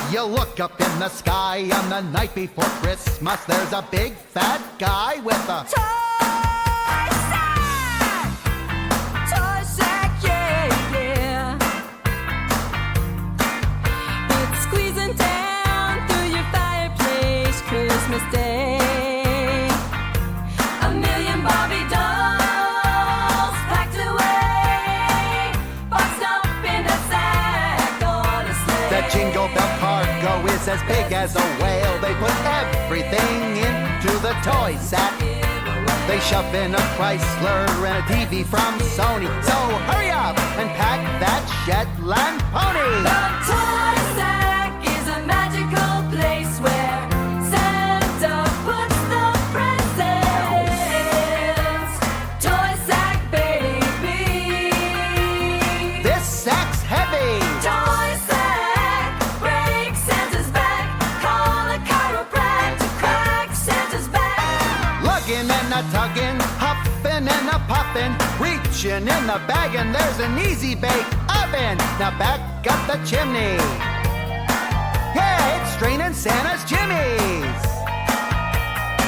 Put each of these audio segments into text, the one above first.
You look up in the sky on the night before Christmas. There's a big fat guy with a toy sack! Toy sack, yeah, yeah. It's squeezing down through your fireplace Christmas Day. A million Barbie dolls packed away, boxed up in a sack on a sleigh. That Jingle Bell cargo is as big as a whale. They put everything into the toy sack. They shove in a Chrysler and a TV from Sony. So hurry up and pack that Shetland pony. The toy sack is a magical place where Santa puts the presents. Toy sack, baby. This sack's heavy. Toy sack, break Santa's back. Call a chiropractor, crack Santa's back. Lugging and a tugging, huffing and a puffing, reaching in the bag and there's an easy bake oven. Now back up the chimney. Yeah, it's straining Santa's jimmies.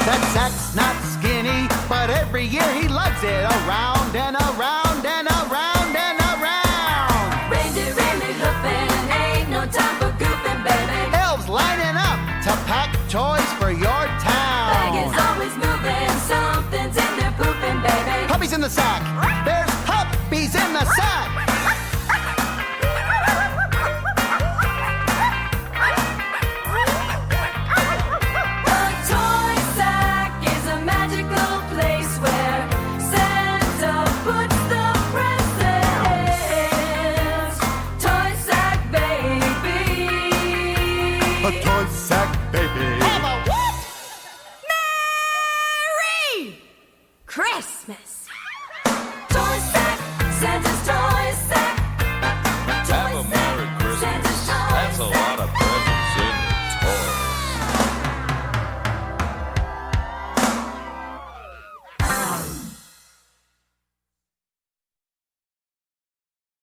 That sack's not skinny, but every year he lugs it around and around and around and around. Reindeer really hoofing, ain't no time for goofing, baby. Elves lining up to pack toys for your town. Bag is always moving, something's in there pooping, baby. Puppies in the sack. There's puppies in the sack. The toy sack is a magical place where Santa puts the presents. Toy sack, baby. A toy sack